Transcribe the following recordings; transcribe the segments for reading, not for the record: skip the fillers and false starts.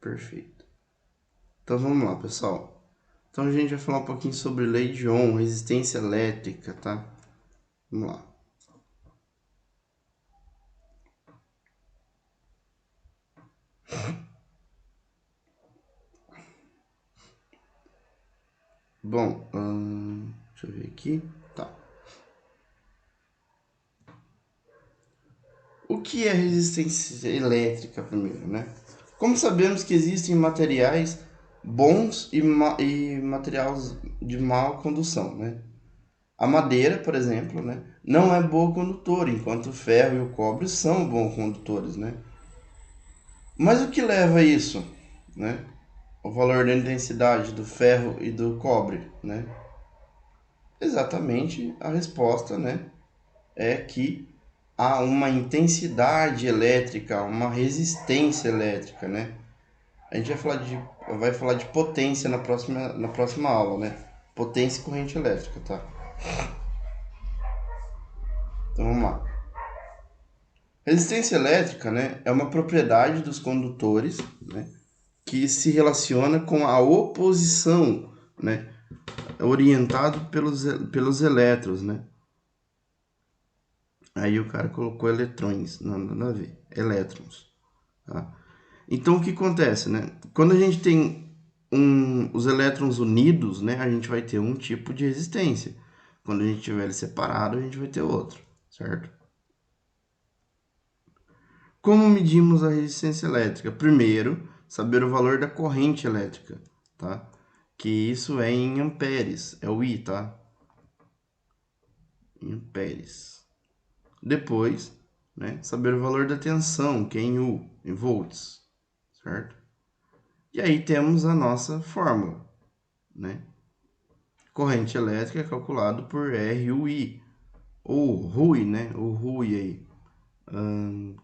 Perfeito. Então vamos lá, pessoal. Então a gente vai falar um pouquinho sobre lei de Ohm, resistência elétrica, tá? Vamos lá. Bom, deixa eu ver aqui. Tá. O que é resistência elétrica primeiro, né? Como sabemos que existem materiais bons e materiais de má condução, né? A madeira, por exemplo, né, não é boa condutora, enquanto o ferro e o cobre são bons condutores, né? Mas o que leva a isso, né? O valor da intensidade do ferro e do cobre, né? Exatamente a resposta, né, é que há uma intensidade elétrica, uma resistência elétrica, né? A gente vai falar de potência na próxima aula, né? Potência e corrente elétrica, tá? Então vamos lá. Resistência elétrica, né, é uma propriedade dos condutores, né, que se relaciona com a oposição, né, orientado pelos elétrons, né? Aí o cara colocou eletrões, não nada a ver, elétrons, tá? Então o que acontece, né? Quando a gente tem os elétrons unidos, né, a gente vai ter um tipo de resistência. Quando a gente tiver ele separado, a gente vai ter outro, certo? Como medimos a resistência elétrica? Primeiro, saber o valor da corrente elétrica, tá? Que isso é em amperes, é o I, tá? Em amperes. Depois, né, saber o valor da tensão, que é em U, em volts, certo? E aí temos a nossa fórmula, né? Corrente elétrica é calculado por RUI, ou RUI, né? O RUI aí,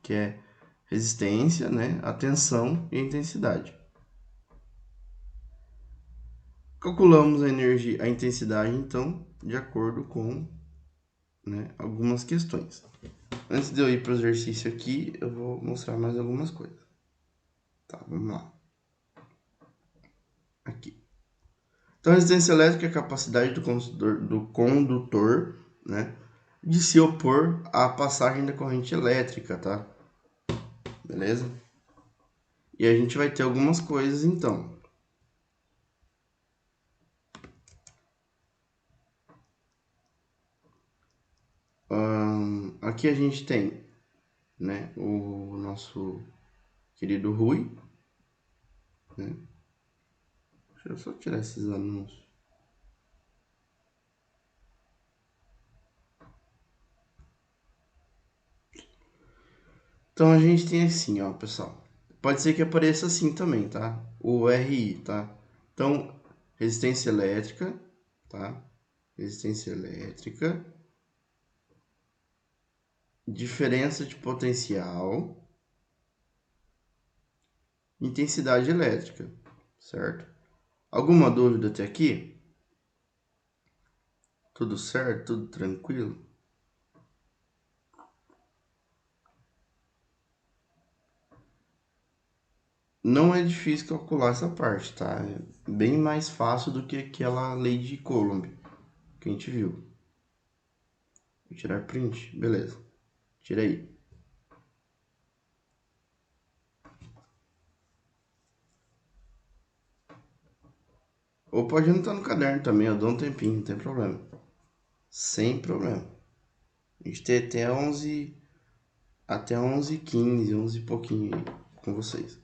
que é resistência, né? A tensão e a intensidade. Calculamos a energia, a intensidade, então, de acordo com, né, algumas questões. Antes de eu ir para o exercício aqui, eu vou mostrar mais algumas coisas. Tá, vamos lá. Aqui. Então, a resistência elétrica é a capacidade do condutor, né, de se opor à passagem da corrente elétrica, tá? Beleza? E a gente vai ter algumas coisas, então. Aqui a gente tem, né, o nosso querido Rui, né? Deixa eu só tirar esses anúncios. Então a gente tem assim, ó, pessoal. Pode ser que apareça assim também, tá? O RI, tá? Então, resistência elétrica, tá? Resistência elétrica, diferença de potencial, intensidade elétrica, certo? Alguma dúvida até aqui? Tudo certo? Tudo tranquilo? Não é difícil calcular essa parte, tá? É bem mais fácil do que aquela lei de Coulomb que a gente viu. Vou tirar print? Beleza. Tira aí. Ou pode anotar no caderno também, eu dou um tempinho, não tem problema. Sem problema. A gente tem até 11h15, 11 e pouquinho aí com vocês.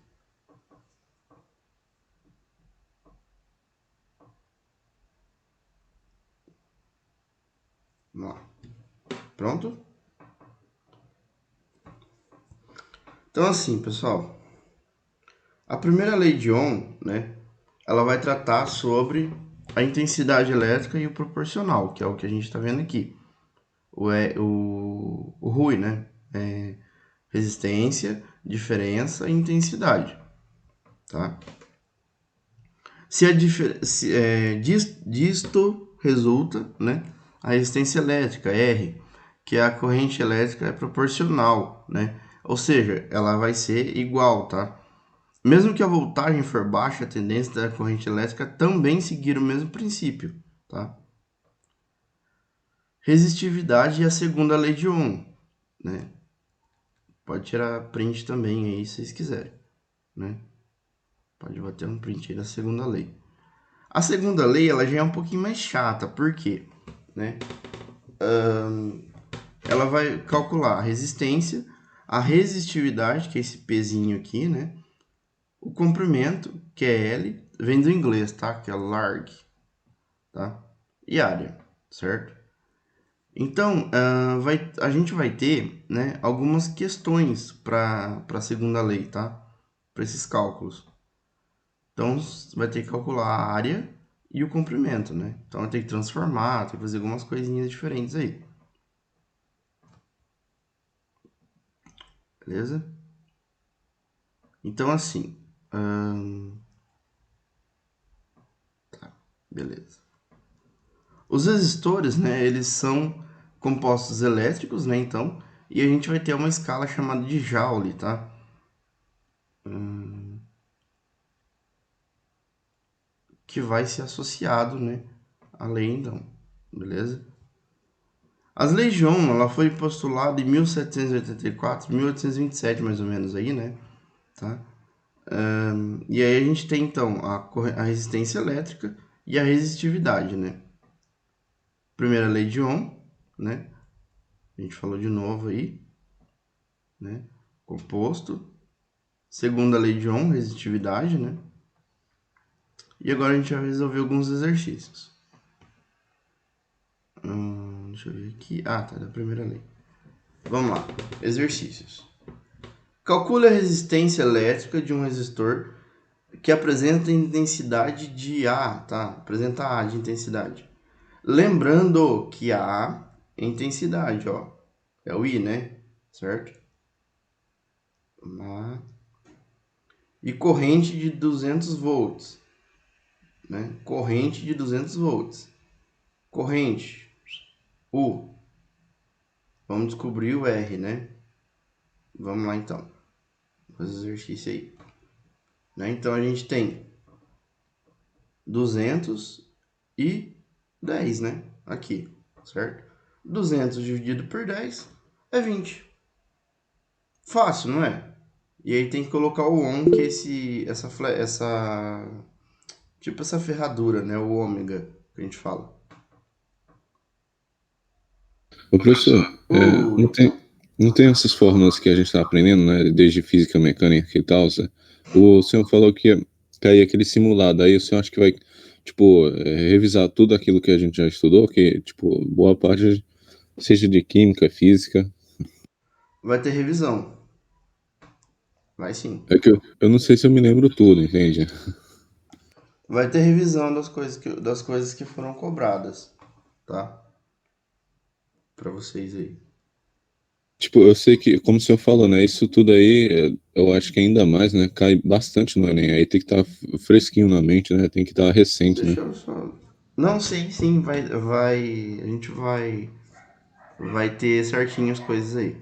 Vamos lá. Pronto? Então assim, pessoal. A primeira lei de Ohm, né? Ela vai tratar sobre a intensidade elétrica e o proporcional, que é o que a gente está vendo aqui. O RUI, né? É resistência, diferença e intensidade, tá? Disto resulta, né, a resistência elétrica, R, que a corrente elétrica é proporcional, né? Ou seja, ela vai ser igual, tá? Mesmo que a voltagem for baixa, a tendência da corrente elétrica também seguir o mesmo princípio, tá? Resistividade é a segunda lei de Ohm, né? Pode tirar print também aí se vocês quiserem, né? Pode bater um print aí da segunda lei. A segunda lei, ela já é um pouquinho mais chata, por quê? Né? Ela vai calcular a resistência, a resistividade, que é esse pezinho aqui, né? O comprimento, que é L, vem do inglês, tá? Que é larg, tá? E área, certo? Então, a gente vai ter, né, algumas questões para a segunda lei, tá? Para esses cálculos. Então, você vai ter que calcular a área e o comprimento, né? Então, vai ter que transformar, tem que fazer algumas coisinhas diferentes aí. Beleza? Então, assim... beleza. Os resistores, né, eles são compostos elétricos, né, então... E a gente vai ter uma escala chamada de Joule, tá? Que vai ser associado, né, à lei, então. Beleza? As leis de Ohm, ela foi postulada em 1784, 1827, mais ou menos aí, né? Tá? E aí a gente tem, então, a resistência elétrica e a resistividade, né? Primeira lei de Ohm, né? A gente falou de novo aí, né? Composto. Segunda lei de Ohm, resistividade, né? E agora a gente vai resolver alguns exercícios. Deixa eu ver aqui. Ah, tá, da primeira lei. Vamos lá. Exercícios. Calcule a resistência elétrica de um resistor que apresenta intensidade de A, tá? Apresenta A de intensidade. Lembrando que A é intensidade, ó. É o I, né? Certo? A. E corrente de 200 volts, né? Corrente de 200 volts. Corrente, U. Vamos descobrir o R, né? Vamos lá, então. Fazer o exercício aí. Né? Então, a gente tem 210, né? Aqui, certo? 200 dividido por 10 é 20. Fácil, não é? E aí tem que colocar o on, que é tipo essa ferradura, né? O ômega, que a gente fala. Ô, professor, Ui, não tem essas fórmulas que a gente está aprendendo, né? Desde física, mecânica e tal. O senhor falou que ia cair aquele simulado. Aí o senhor acha que vai, tipo, revisar tudo aquilo que a gente já estudou, que, tipo, boa parte seja de química, física. vai ter revisão. Vai sim. É que eu não sei se eu me lembro tudo, entende? Vai ter revisão das coisas que foram cobradas, tá? Pra vocês aí. Tipo, eu sei que, como o senhor falou, né? Isso tudo aí, eu acho que ainda mais, né? Cai bastante no Enem. Aí tem que estar fresquinho na mente, né? Tem que estar recente, né? Deixa eu só. Não, sim, vai. A gente vai ter certinho as coisas aí.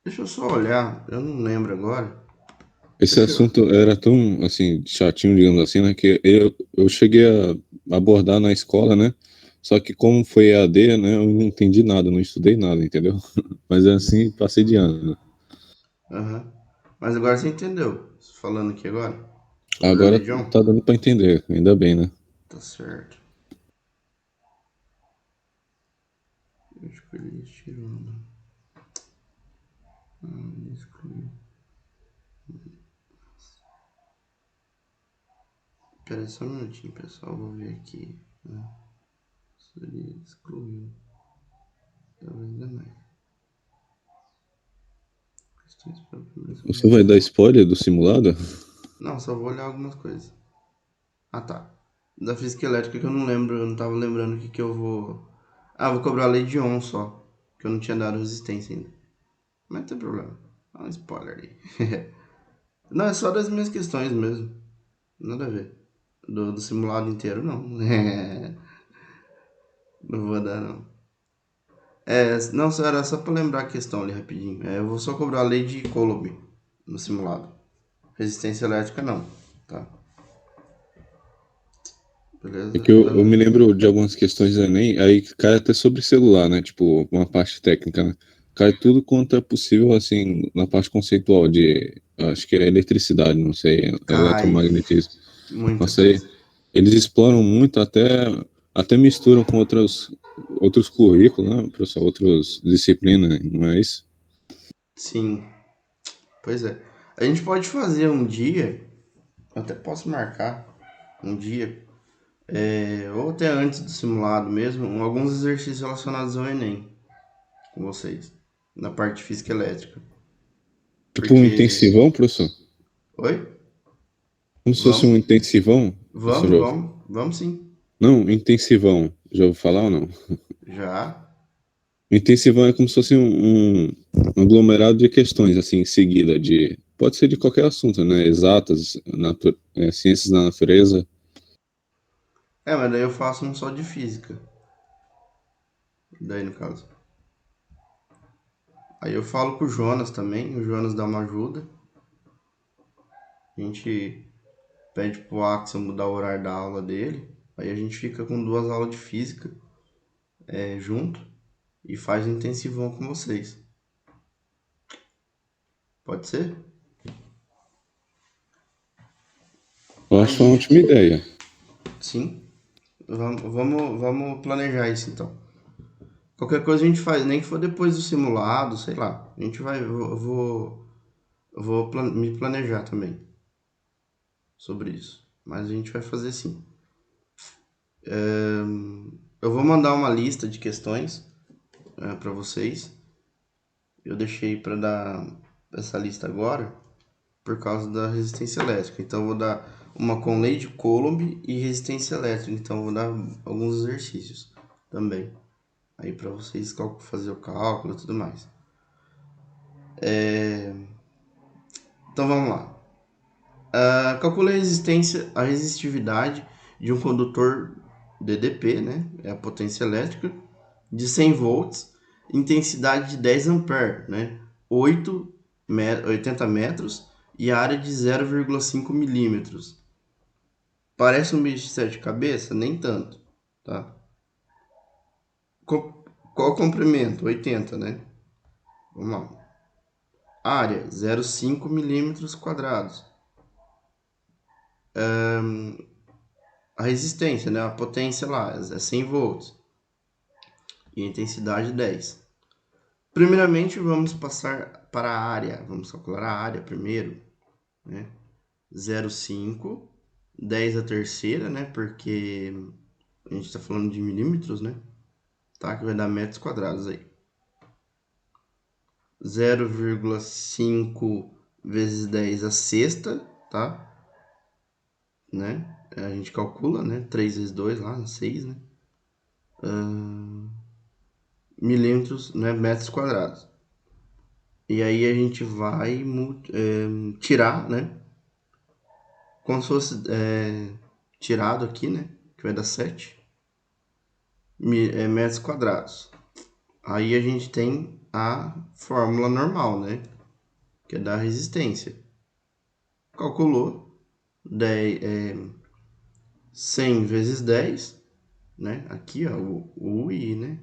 Deixa eu só olhar, eu não lembro agora. Esse Deixa eu. assunto era tão, assim, chatinho, digamos assim, né? Que eu cheguei a abordar na escola, né? Só que como foi EAD, né? Eu não entendi nada, não estudei nada, entendeu? Mas assim, passei de ano. Aham. Mas agora você entendeu. Falando aqui agora. Sobre a Agora Legion. tá dando pra entender, ainda bem, né? Tá certo. Eu escolhi tirando. Excluiu. Pera aí só um minutinho, pessoal. Vou ver aqui. Seria excluiu. Talvez ainda mais. Questões para primeiros Você vai dar conhecimentos. spoiler do simulado? Não, só vou olhar algumas coisas. Ah, tá. Da física elétrica que eu não lembro, eu não tava lembrando o que eu vou. Ah, vou cobrar a lei de Ohm só. Que eu não tinha dado resistência ainda. Mas não tem problema. Dá um spoiler aí. Não, é só das minhas questões mesmo. Nada a ver. Do simulado inteiro, não. Não vou dar, não. Não, era só pra lembrar a questão ali rapidinho. Eu vou só cobrar a lei de Coulomb no simulado. Resistência elétrica não, tá? É Beleza? que eu me lembro de algumas questões do Enem, aí cai até sobre celular, né? Tipo, uma parte técnica, né? Cai tudo quanto é possível, assim, na parte conceitual de, acho que é eletricidade, não sei, Cai eletromagnetismo. muita Nossa, aí coisa. eles exploram muito, até misturam com outros currículos, né, professor? Outras disciplinas, né? Não é isso? Sim, pois é. A gente pode fazer um dia, eu até posso marcar um dia, ou até antes do simulado mesmo, alguns exercícios relacionados ao Enem com vocês, na parte de física elétrica. Tipo um Porque. intensivão, professor? Oi? Como se fosse um Vamos? intensivão, professor? Vamos sim. Não, intensivão. Já ouviu falar ou não? Já. Intensivão é como se fosse um aglomerado de questões, assim, em seguida, pode ser de qualquer assunto, né? Exatas, ciências da natureza. Mas daí eu faço um só de física. Daí no caso. Aí eu falo com o Jonas também, o Jonas dá uma ajuda. A gente pede pro Axel mudar o horário da aula dele. Aí a gente fica com 2 aulas de física junto e faz um intensivão com vocês. Pode ser? Eu acho uma Aí, ótima ideia. sim. Vamos planejar isso então. Qualquer coisa a gente faz, nem que for depois do simulado, sei lá. A gente vai, eu vou me planejar também sobre isso. Mas a gente vai fazer sim. Eu vou mandar uma lista de questões para vocês. Eu deixei para dar essa lista agora por causa da resistência elétrica. Então eu vou dar uma com lei de Coulomb e resistência elétrica. Então eu vou dar alguns exercícios também. Aí para vocês fazer o cálculo e tudo mais. Então vamos lá. Calcule a resistividade de um condutor DDP, né? É a potência elétrica, de 100 volts, intensidade de 10 ampere, né? 80 metros e área de 0,5 milímetros. Parece um bicho de 7 cabeças? Nem tanto, tá? Qual o comprimento? 80, né? Vamos lá. Área, 0,5 milímetros quadrados. A resistência, né? A potência lá é 100 volts e a intensidade 10. Primeiramente, vamos passar para a área. Vamos calcular a área primeiro, né? 0,5, 10 a terceira, né? Porque a gente está falando de milímetros, né? Tá? Que vai dar metros quadrados aí. 0,5 vezes 10 a sexta, tá? Né? A gente calcula, né? 3 vezes 2 lá, 6, né? Milímetros, né? Metros quadrados. E aí a gente vai tirar, né? Como se fosse tirado aqui, né? Que vai dar 7 metros quadrados. Aí a gente tem a fórmula normal, né? Que é da resistência. Calculou 100 vezes 10, né? Aqui, ó, o I, né?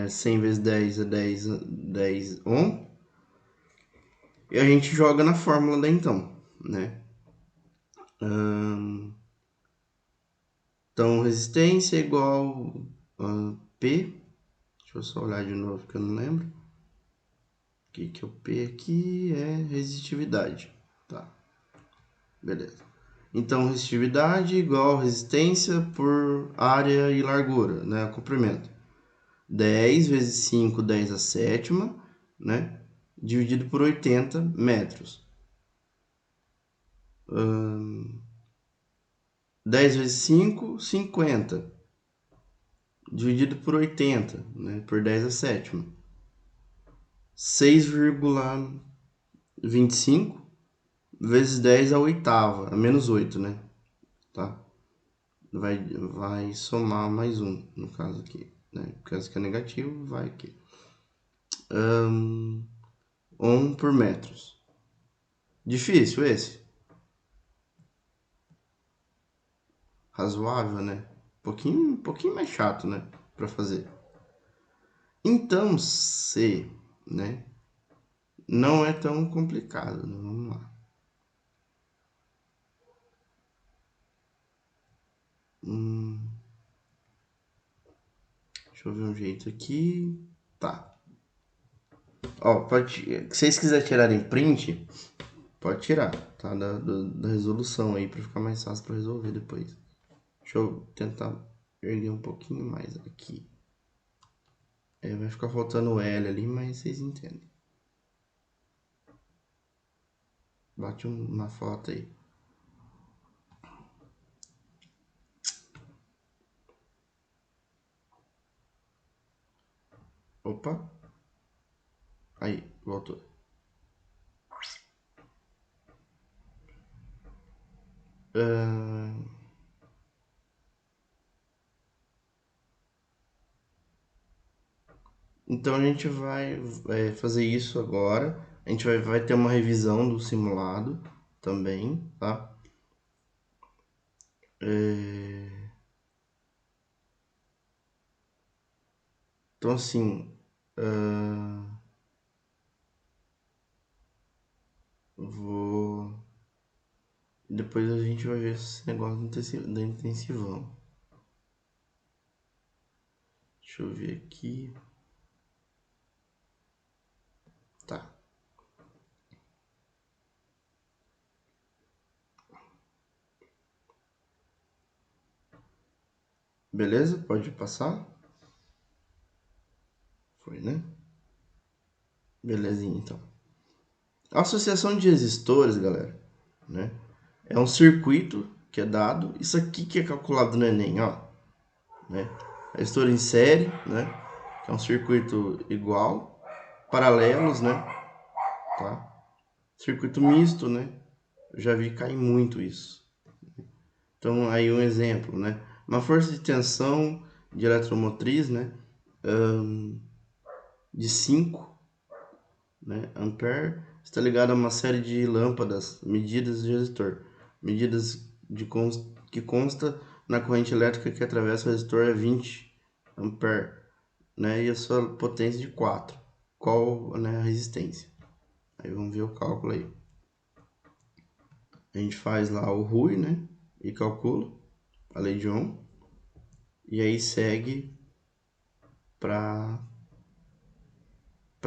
100 vezes 10 é 10 ohm. E a gente joga na fórmula da então, né? Então, resistência é igual a P. Deixa eu só olhar de novo que eu não lembro. O que é o P aqui? É resistividade. Tá, beleza. Então, resistividade igual resistência por área e largura, né? Comprimento. 10 vezes 5, 10 a sétima, né? Dividido por 80 metros. 10 vezes 5, 50. Dividido por 80, né? Por 10 a sétima. 6,25 vezes 10 a oitava, a menos 8, né? Tá? Vai somar mais um, no caso aqui, né? Por causa que é negativo, vai aqui. Ohm por metros. Difícil esse? Razoável, né? Pouquinho mais chato, né? Pra fazer. Então, C, né? Não é tão complicado, né? Vamos lá. Deixa eu ver um jeito aqui. Tá. Ó, se vocês quiserem tirarem print, pode tirar, tá? Da resolução aí, pra ficar mais fácil pra resolver depois. Deixa eu tentar erguer um pouquinho mais aqui. Vai ficar faltando o L ali, mas vocês entendem. Bate uma foto aí. Opa. Aí, voltou. Então a gente vai fazer isso agora. A gente vai ter uma revisão do simulado também, tá? Então assim, depois a gente vai ver esse negócio da intensivão. Deixa eu ver aqui. Tá. Beleza? Pode passar? Foi, né? Belezinha, então. A associação de resistores, galera, né? É um circuito que é dado. Isso aqui que é calculado no Enem, ó. Né? Resistor em série, né? Que é um circuito igual. Paralelos, né? Tá? Circuito misto, né? Eu já vi cair muito isso. Então, aí um exemplo, né? Uma força de tensão de eletromotriz, né? De 5, né? ampere, está ligado a uma série de lâmpadas medidas de resistor. Medidas que consta na corrente elétrica que atravessa o resistor é 20 ampere, né? E a sua potência de 4. Qual, né, a resistência? Aí vamos ver o cálculo aí. A gente faz lá o RUI, né? E calcula a lei de Ohm. E aí segue para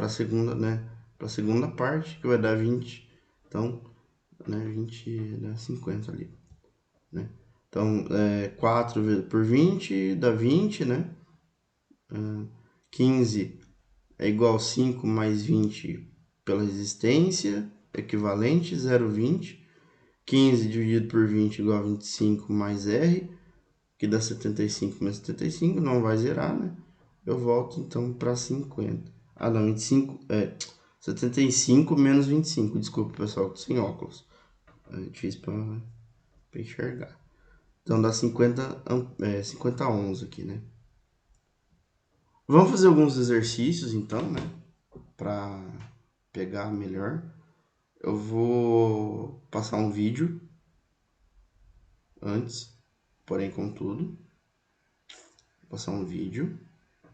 segunda, né? Para segunda parte, que vai dar 20. Então, né, 20 dá 50 ali, né? Então, 4 por 20 dá 20, né? 15 é igual a 5 mais 20 pela resistência, equivalente, 0,20. 15 dividido por 20 igual a 25 mais R, que dá 75 menos 75, não vai zerar, né? Eu volto então para 50. Ah, não, 25, 75 menos 25, desculpa pessoal, tô sem óculos. É difícil para enxergar. Então dá 50 ohms aqui, né? Vamos fazer alguns exercícios então, né? Para pegar melhor. Eu vou passar um vídeo antes, porém contudo. Vou passar um vídeo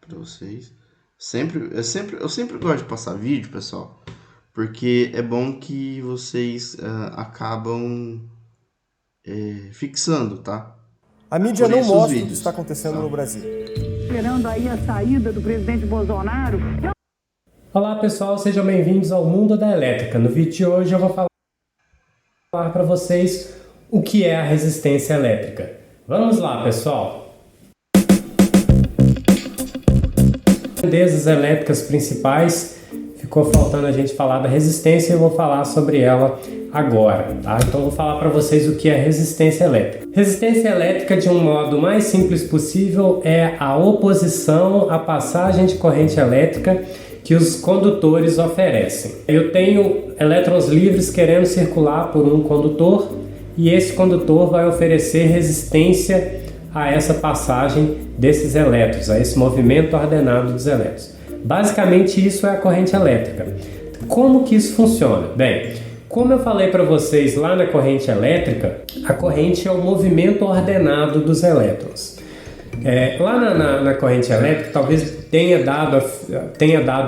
para vocês. Eu sempre gosto de passar vídeo, pessoal, porque é bom que vocês acabam fixando, tá? A mídia não mostra o que está acontecendo no Brasil. Esperando aí a saída do presidente Bolsonaro. Olá pessoal, sejam bem-vindos ao Mundo da Elétrica. No vídeo de hoje eu vou falar para vocês o que é a resistência elétrica. Vamos lá pessoal! Grandezas elétricas principais, ficou faltando a gente falar da resistência e eu vou falar sobre ela agora, tá? Então eu vou falar para vocês o que é resistência elétrica. Resistência elétrica, de um modo mais simples possível, é a oposição à passagem de corrente elétrica que os condutores oferecem. Eu tenho elétrons livres querendo circular por um condutor e esse condutor vai oferecer resistência a essa passagem desses elétrons, a esse movimento ordenado dos elétrons. Basicamente isso é a corrente elétrica. Como que isso funciona? Bem, Como eu falei para vocês lá na corrente elétrica, a corrente é o movimento ordenado dos elétrons. Lá na corrente elétrica, talvez tenha dado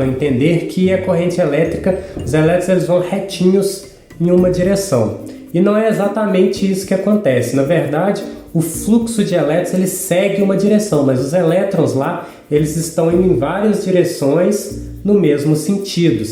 a entender que a corrente elétrica, os elétrons eles vão retinhos em uma direção. E não é exatamente isso que acontece. Na verdade, o fluxo de elétrons ele segue uma direção, mas os elétrons lá eles estão indo em várias direções no mesmo sentido,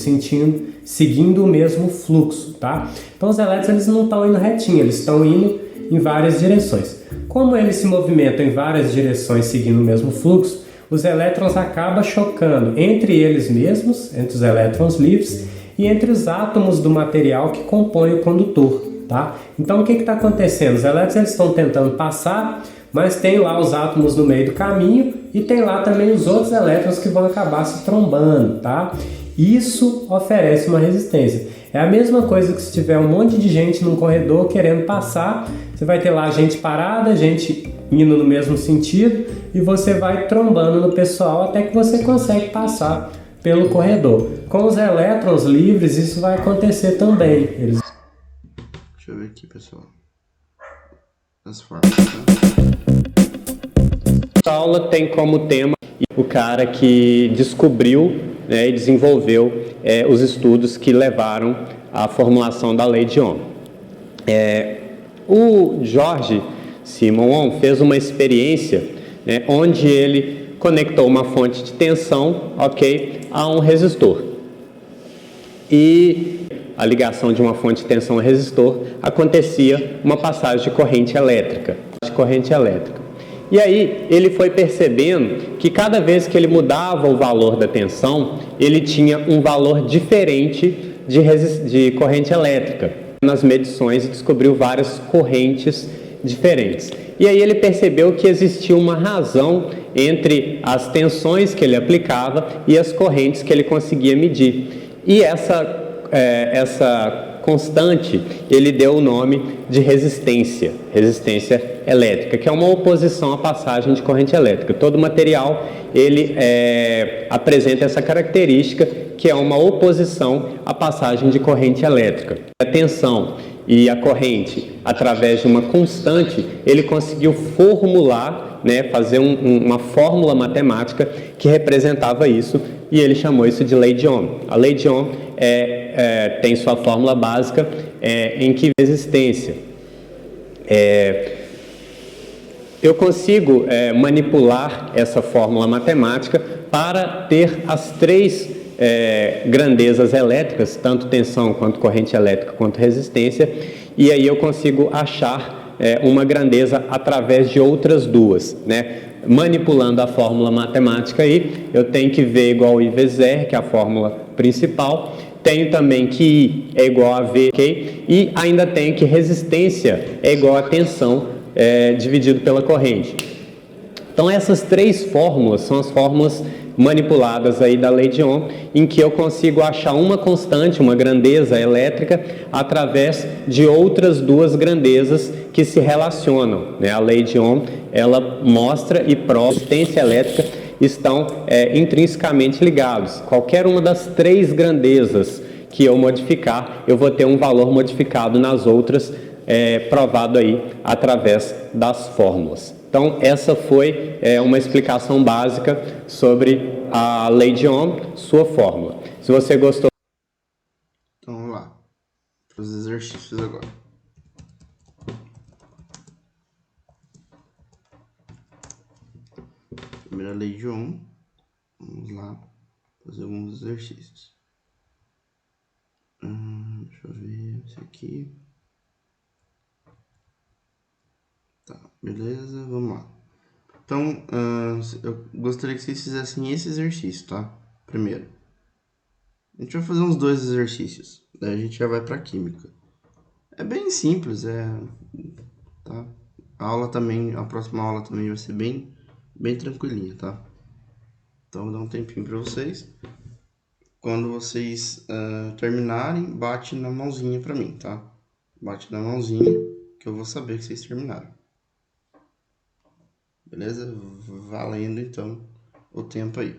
seguindo o mesmo fluxo, tá? Então os elétrons eles não estão indo retinho, eles estão indo em várias direções. Como eles se movimentam em várias direções seguindo o mesmo fluxo, os elétrons acabam chocando entre eles mesmos, entre os elétrons livres e entre os átomos do material que compõem o condutor, tá? Então o que está acontecendo? Os elétrons eles estão tentando passar, mas tem lá os átomos no meio do caminho e tem lá também os outros elétrons que vão acabar se trombando, tá? Isso oferece uma resistência. É a mesma coisa que se tiver um monte de gente num corredor querendo passar, você vai ter lá gente parada, gente indo no mesmo sentido e você vai trombando no pessoal até que você consegue passar pelo corredor. Com os elétrons livres isso vai acontecer também. Deixa eu ver aqui, pessoal. As formas, tá? Essa aula tem como tema o cara que descobriu, né, e desenvolveu os estudos que levaram à formulação da lei de Ohm. O George Simon Ohm fez uma experiência, né, onde ele conectou uma fonte de tensão, a um resistor. E a ligação de uma fonte de tensão a resistor acontecia uma passagem de corrente elétrica. E aí ele foi percebendo que cada vez que ele mudava o valor da tensão, ele tinha um valor diferente de corrente elétrica. Nas medições descobriu várias correntes diferentes. E aí ele percebeu que existia uma razão entre as tensões que ele aplicava e as correntes que ele conseguia medir. E essa constante ele deu o nome de resistência elétrica, que é uma oposição à passagem de corrente elétrica. Todo material ele apresenta essa característica, que é uma oposição à passagem de corrente elétrica. A tensão e a corrente, através de uma constante, ele conseguiu formular, né, fazer uma fórmula matemática que representava isso, e ele chamou isso de lei de Ohm. A lei de Ohm tem sua fórmula básica em que resistência. Eu consigo manipular essa fórmula matemática para ter as três grandezas elétricas, tanto tensão quanto corrente elétrica quanto resistência, e aí eu consigo achar uma grandeza através de outras duas, né? Manipulando a fórmula matemática aí, eu tenho que V igual a I vezes R, que é a fórmula principal. Tenho também que I é igual a V, e ainda tenho que resistência é igual a tensão dividido pela corrente. Então essas três fórmulas são as fórmulas manipuladas aí da lei de Ohm, em que eu consigo achar uma constante, uma grandeza elétrica, através de outras duas grandezas que se relacionam, né? A lei de Ohm, ela mostra e prova que a resistência elétrica estão intrinsecamente ligados. Qualquer uma das três grandezas que eu modificar, eu vou ter um valor modificado nas outras, provado aí através das fórmulas. Então, essa foi uma explicação básica sobre a lei de Ohm, sua fórmula. Se você gostou... Então, vamos lá. Para os exercícios agora. Primeira lei de Ohm. Vamos lá fazer alguns exercícios. Deixa eu ver esse aqui. Tá, beleza, vamos lá. Então, eu gostaria que vocês fizessem esse exercício, tá? Primeiro. A gente vai fazer uns 2 exercícios. Daí a gente já vai pra química. É bem simples, tá? A próxima aula também vai ser bem tranquilinha, tá? Então, vou dar um tempinho pra vocês. Quando vocês terminarem, bate na mãozinha pra mim, tá? Bate na mãozinha que eu vou saber que vocês terminaram. Beleza? Valendo, então, o tempo aí.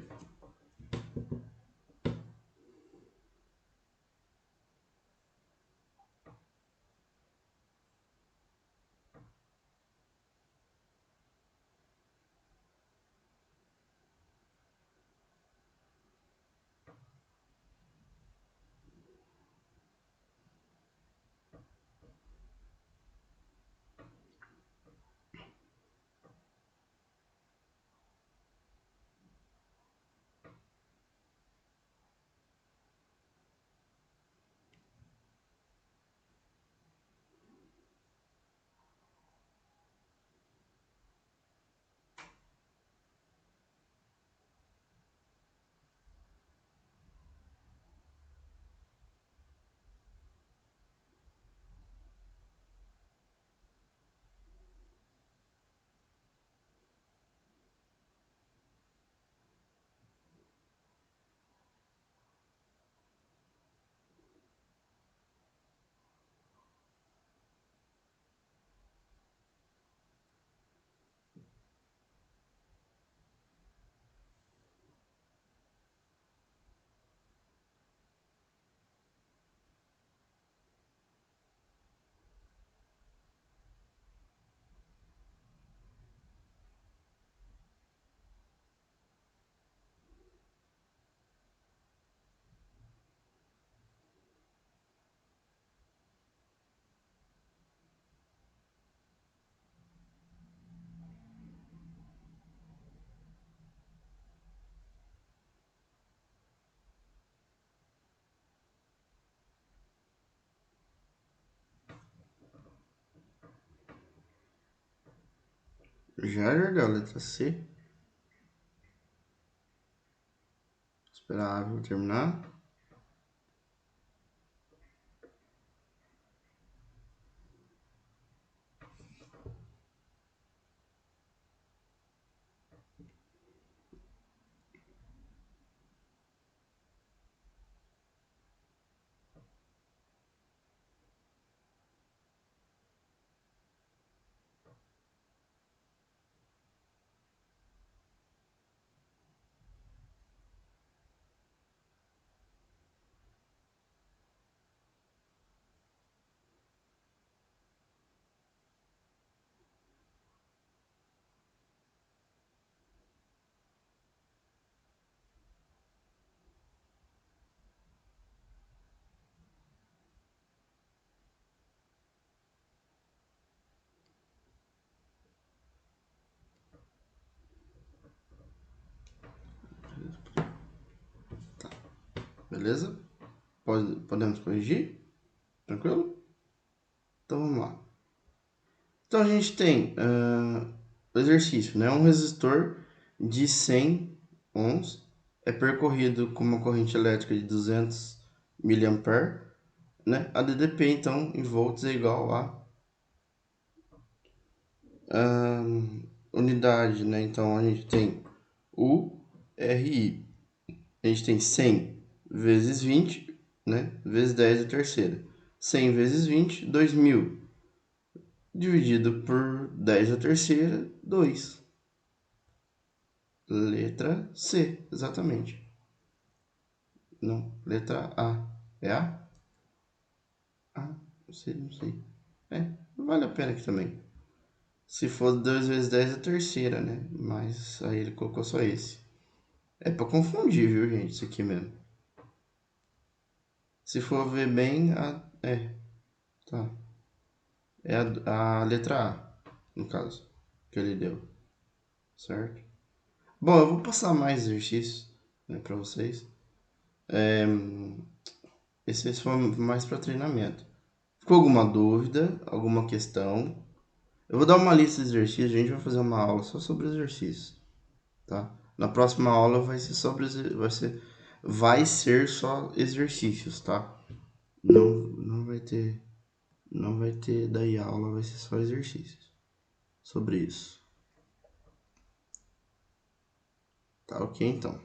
Já, letra C. Esperar a vírgula terminar. Beleza? Podemos corrigir? Tranquilo? Então vamos lá. Então a gente tem o exercício, né? Um resistor de 100 ohms é percorrido com uma corrente elétrica de 200 mA, né? A DDP, então, em volts é igual a unidade, né? Então a gente tem o RI. A gente tem 100 vezes 20, né? Vezes 10 a terceira. 100 vezes 20, 2000. Dividido por 10 a terceira, 2. Letra C, exatamente. Não, letra A. É A? A, não sei. Não vale a pena aqui também. Se for 2 vezes 10 é a terceira, né? Mas aí ele colocou só esse. É pra confundir, viu, gente? Isso aqui mesmo. Se for ver bem, tá. É a letra A, no caso, que ele deu. Certo? Bom, eu vou passar mais exercícios, né, pra vocês. Esse foi mais para treinamento. Ficou alguma dúvida, alguma questão? Eu vou dar uma lista de exercícios, a gente vai fazer uma aula só sobre exercícios, tá? Na próxima aula vai ser só exercícios, tá? Não vai ter daí aula, vai ser só exercícios sobre isso. Tá ok, então.